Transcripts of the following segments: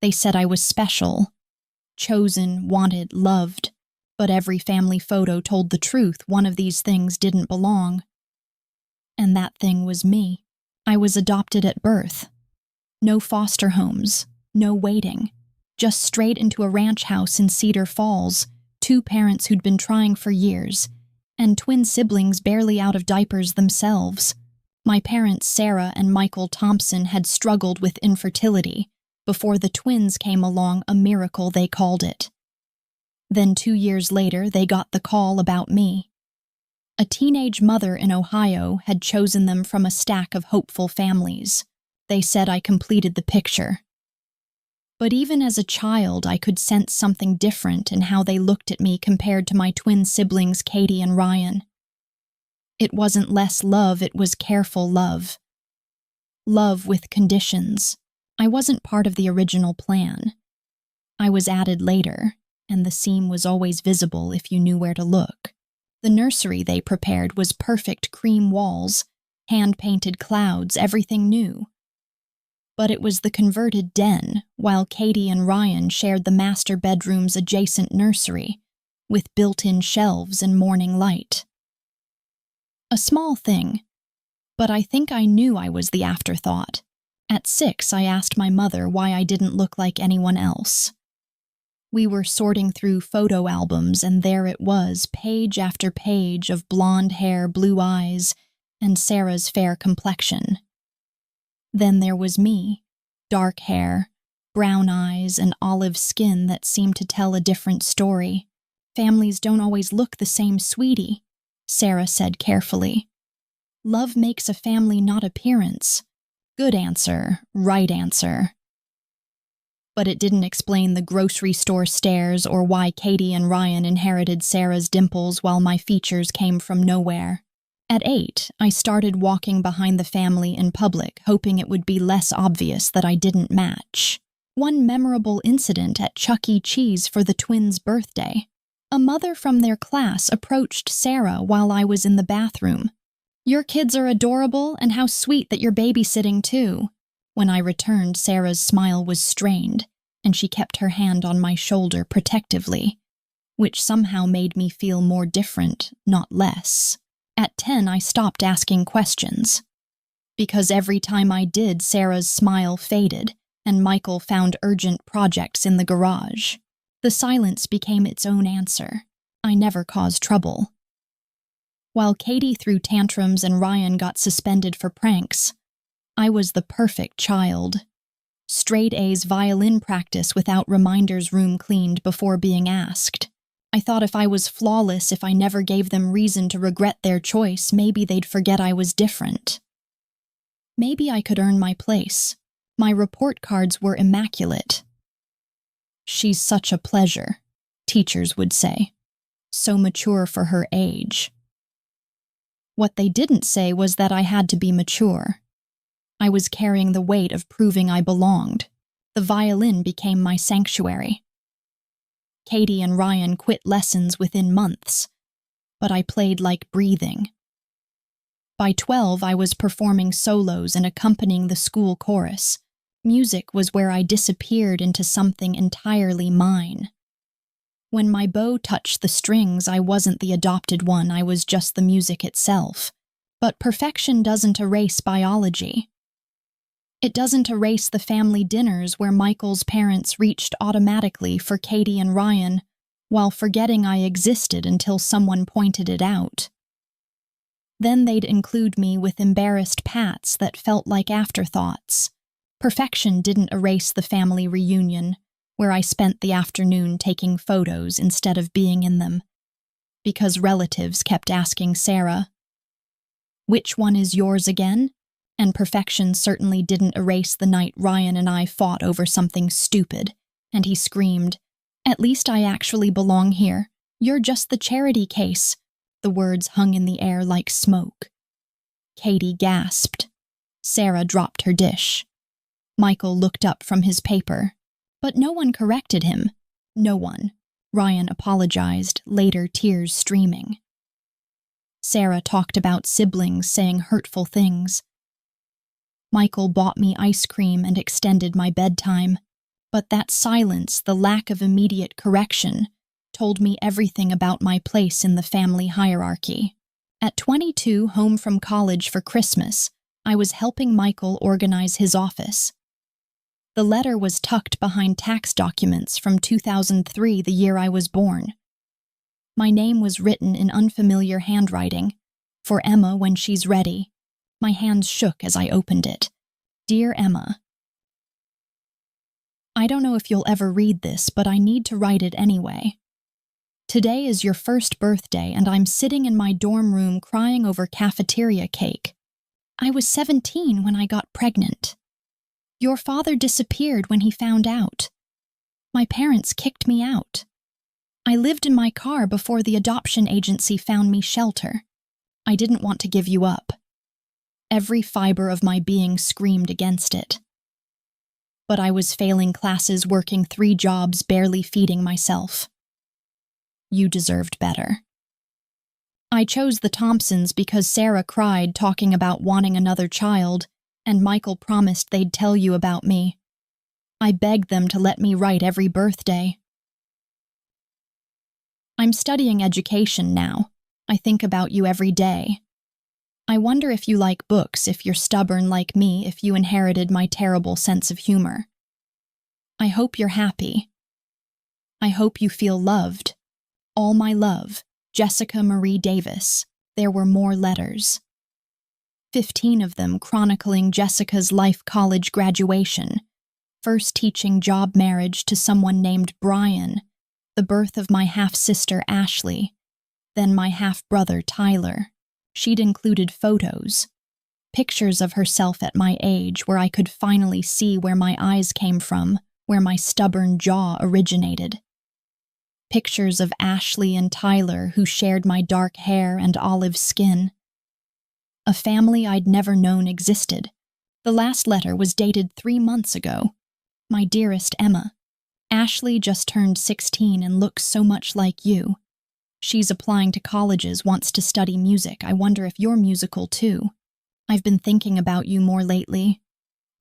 They said I was special, chosen, wanted, loved, but every family photo told the truth. One of these things didn't belong. And that thing was me. I was adopted at birth. No foster homes, no waiting, just straight into a ranch house in Cedar Falls, 2 parents who'd been trying for years, and twin siblings barely out of diapers themselves. My parents, Sarah and Michael Thompson, had struggled with infertility. Before the twins came along, a miracle they called it. Then 2 years later, they got the call about me. A teenage mother in Ohio had chosen them from a stack of hopeful families. They said I completed the picture. But even as a child, I could sense something different in how they looked at me compared to my twin siblings, Katie and Ryan. It wasn't less love, it was careful love. Love with conditions. I wasn't part of the original plan. I was added later, and the seam was always visible if you knew where to look. The nursery they prepared was perfect cream walls, hand-painted clouds, everything new. But it was the converted den, while Katie and Ryan shared the master bedroom's adjacent nursery, with built-in shelves and morning light. A small thing, but I think I knew I was the afterthought. At 6, I asked my mother why I didn't look like anyone else. We were sorting through photo albums, and there it was, page after page of blonde hair, blue eyes, and Sarah's fair complexion. Then there was me, dark hair, brown eyes, and olive skin that seemed to tell a different story. Families don't always look the same, sweetie, Sarah said carefully. Love makes a family, not appearance. Good answer, right answer. But it didn't explain the grocery store stares or why Katie and Ryan inherited Sarah's dimples while my features came from nowhere. At 8, I started walking behind the family in public, hoping it would be less obvious that I didn't match. One memorable incident at Chuck E. Cheese for the twins' birthday. A mother from their class approached Sarah while I was in the bathroom. "Your kids are adorable, and how sweet that you're babysitting too." When I returned, Sarah's smile was strained, and she kept her hand on my shoulder protectively, which somehow made me feel more different, not less. At 10, I stopped asking questions. Because every time I did, Sarah's smile faded, and Michael found urgent projects in the garage. The silence became its own answer. I never caused trouble. While Katie threw tantrums and Ryan got suspended for pranks, I was the perfect child. Straight A's violin practice without reminders, room cleaned before being asked. I thought if I was flawless, if I never gave them reason to regret their choice, maybe they'd forget I was different. Maybe I could earn my place. My report cards were immaculate. "She's such a pleasure," teachers would say. "So mature for her age." What they didn't say was that I had to be mature. I was carrying the weight of proving I belonged. The violin became my sanctuary. Katie and Ryan quit lessons within months, but I played like breathing. By 12, I was performing solos and accompanying the school chorus. Music was where I disappeared into something entirely mine. When my bow touched the strings, I wasn't the adopted one, I was just the music itself. But perfection doesn't erase biology. It doesn't erase the family dinners where Michael's parents reached automatically for Katie and Ryan, while forgetting I existed until someone pointed it out. Then they'd include me with embarrassed pats that felt like afterthoughts. Perfection didn't erase the family reunion, where I spent the afternoon taking photos instead of being in them, because relatives kept asking Sarah, "Which one is yours again?" And perfection certainly didn't erase the night Ryan and I fought over something stupid, and he screamed, "At least I actually belong here. You're just the charity case." The words hung in the air like smoke. Katie gasped. Sarah dropped her dish. Michael looked up from his paper, but no one corrected him. No one. Ryan apologized, later tears streaming. Sarah talked about siblings saying hurtful things. Michael bought me ice cream and extended my bedtime. But that silence, the lack of immediate correction, told me everything about my place in the family hierarchy. At 22, home from college for Christmas, I was helping Michael organize his office. The letter was tucked behind tax documents from 2003, the year I was born. My name was written in unfamiliar handwriting. For Emma when she's ready. My hands shook as I opened it. Dear Emma. I don't know if you'll ever read this, but I need to write it anyway. Today is your first birthday, and I'm sitting in my dorm room crying over cafeteria cake. I was 17 when I got pregnant. Your father disappeared when he found out. My parents kicked me out. I lived in my car before the adoption agency found me shelter. I didn't want to give you up. Every fiber of my being screamed against it. But I was failing classes, working 3 jobs, barely feeding myself. You deserved better. I chose the Thompsons because Sarah cried talking about wanting another child, and Michael promised they'd tell you about me. I begged them to let me write every birthday. I'm studying education now. I think about you every day. I wonder if you like books, if you're stubborn like me, if you inherited my terrible sense of humor. I hope you're happy. I hope you feel loved. All my love, Jessica Marie Davis. There were more letters. 15 of them chronicling Jessica's life, college graduation, first teaching, job, marriage to someone named Brian, the birth of my half-sister Ashley, then my half-brother Tyler. She'd included photos, pictures of herself at my age where I could finally see where my eyes came from, where my stubborn jaw originated. Pictures of Ashley and Tyler who shared my dark hair and olive skin. A family I'd never known existed. The last letter was dated 3 months ago. My dearest Emma, Ashley just turned 16 and looks so much like you. She's applying to colleges, wants to study music. I wonder if you're musical too. I've been thinking about you more lately.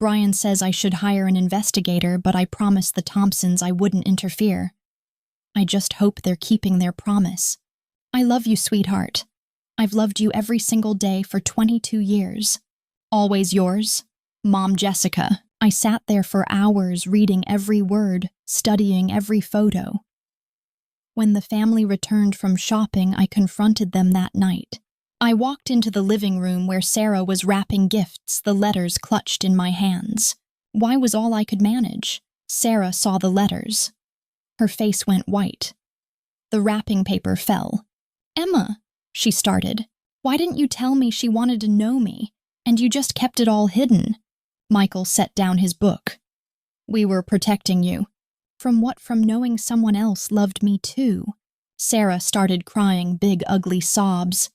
Brian says I should hire an investigator, but I promised the Thompsons I wouldn't interfere. I just hope they're keeping their promise. I love you, sweetheart. I've loved you every single day for 22 years. Always yours, Mom Jessica. I sat there for hours reading every word, studying every photo. When the family returned from shopping, I confronted them that night. I walked into the living room where Sarah was wrapping gifts, the letters clutched in my hands. Why was all I could manage? Sarah saw the letters. Her face went white. The wrapping paper fell. Emma, she started. Why didn't you tell me she wanted to know me, and you just kept it all hidden? Michael set down his book. We were protecting you. From what? From knowing someone else loved me too. Sarah started crying big, ugly sobs.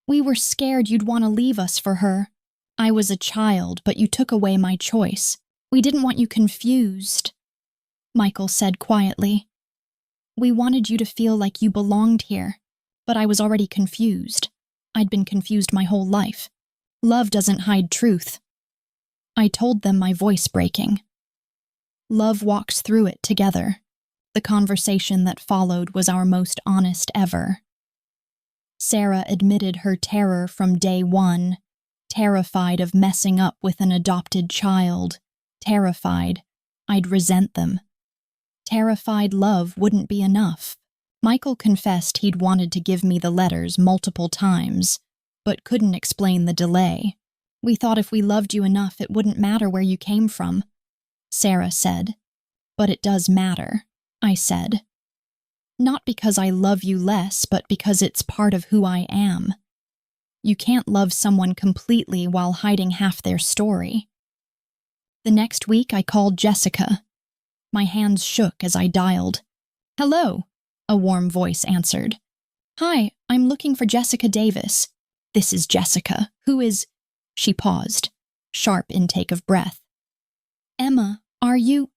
We were scared you'd want to leave us for her. I was a child, but you took away my choice. We didn't want you confused. Michael said quietly. We wanted you to feel like you belonged here, but I was already confused. I'd been confused my whole life. Love doesn't hide truth. I told them, my voice breaking. Love walks through it together. The conversation that followed was our most honest ever. Sarah admitted her terror from day one, terrified of messing up with an adopted child, terrified I'd resent them, terrified love wouldn't be enough. Michael confessed he'd wanted to give me the letters multiple times, but couldn't explain the delay. We thought if we loved you enough it wouldn't matter where you came from, Sarah said. But it does matter, I said. Not because I love you less, but because it's part of who I am. You can't love someone completely while hiding half their story. The next week I called Jessica. My hands shook as I dialed. Hello, a warm voice answered. Hi, I'm looking for Jessica Davis. This is Jessica. Who is... She paused, sharp intake of breath. Emma, are you...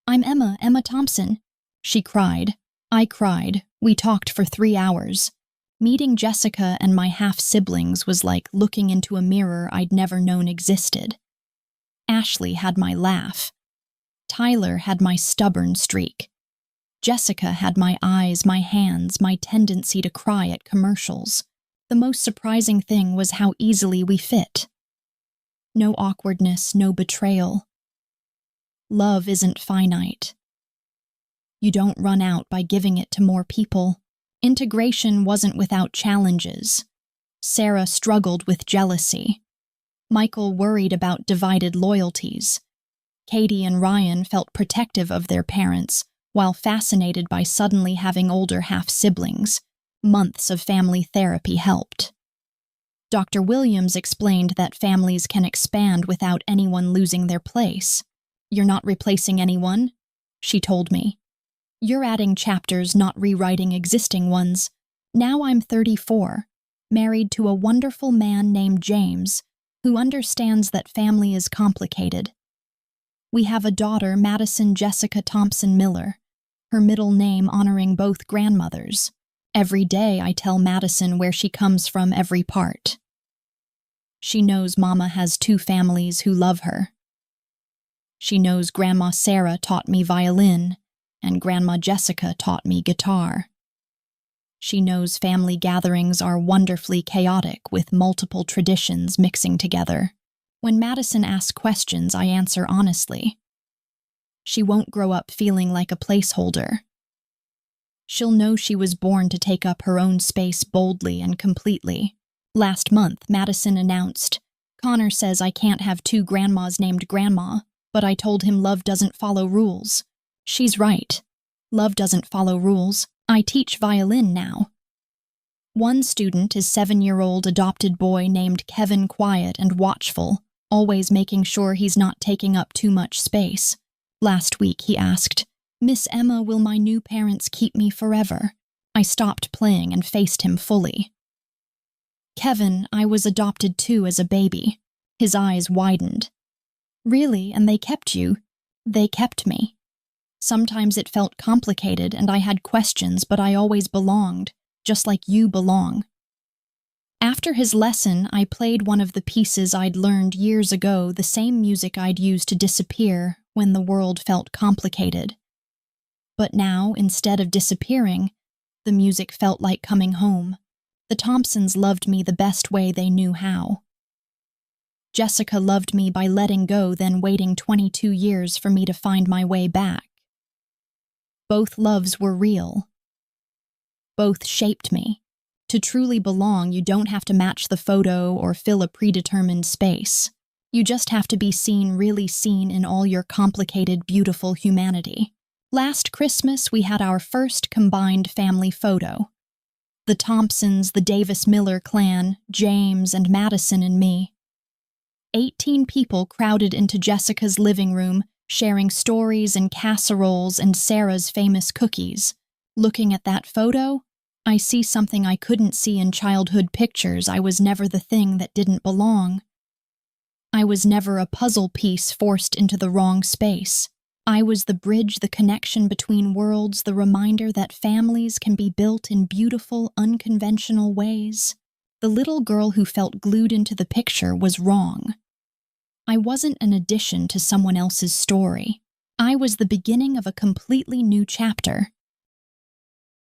I'm Emma Thompson, she cried. I cried. We talked for 3 hours. Meeting Jessica and my half-siblings was like looking into a mirror I'd never known existed. Ashley had my laugh. Tyler had my stubborn streak. Jessica had my eyes, my hands, my tendency to cry at commercials. The most surprising thing was how easily we fit. No awkwardness, no betrayal. Love isn't finite. You don't run out by giving it to more people. Integration wasn't without challenges. Sarah struggled with jealousy. Michael worried about divided loyalties. Katie and Ryan felt protective of their parents, while fascinated by suddenly having older half-siblings. Months of family therapy helped. Dr. Williams explained that families can expand without anyone losing their place. "You're not replacing anyone," she told me. "You're adding chapters, not rewriting existing ones. Now I'm 34, married to a wonderful man named James, who understands that family is complicated. We have a daughter, Madison Jessica Thompson Miller, her middle name honoring both grandmothers. Every day I tell Madison where she comes from every part. She knows Mama has 2 families who love her. She knows Grandma Sarah taught me violin, and Grandma Jessica taught me guitar. She knows family gatherings are wonderfully chaotic with multiple traditions mixing together. When Madison asks questions, I answer honestly. She won't grow up feeling like a placeholder. She'll know she was born to take up her own space boldly and completely. Last month, Madison announced, "Connor says I can't have 2 grandmas named Grandma, but I told him love doesn't follow rules." She's right. Love doesn't follow rules. I teach violin now. One student is 7-year-old adopted boy named Kevin, quiet and watchful, always making sure he's not taking up too much space. Last week he asked, "Miss Emma, will my new parents keep me forever?" I stopped playing and faced him fully. "Kevin, I was adopted too as a baby." His eyes widened. "Really? And they kept you?" "They kept me. Sometimes it felt complicated and I had questions, but I always belonged, just like you belong." After his lesson, I played one of the pieces I'd learned years ago, the same music I'd used to disappear when the world felt complicated. But now, instead of disappearing, the music felt like coming home. The Thompsons loved me the best way they knew how. Jessica loved me by letting go, then waiting 22 years for me to find my way back. Both loves were real. Both shaped me. To truly belong, you don't have to match the photo or fill a predetermined space. You just have to be seen, really seen in all your complicated, beautiful humanity. Last Christmas, we had our first combined family photo. The Thompsons, the Davis Miller clan, James and Madison and me. 18 people crowded into Jessica's living room, sharing stories and casseroles and Sarah's famous cookies. Looking at that photo, I see something I couldn't see in childhood pictures. I was never the thing that didn't belong. I was never a puzzle piece forced into the wrong space. I was the bridge, the connection between worlds, the reminder that families can be built in beautiful, unconventional ways. The little girl who felt glued into the picture was wrong. I wasn't an addition to someone else's story. I was the beginning of a completely new chapter.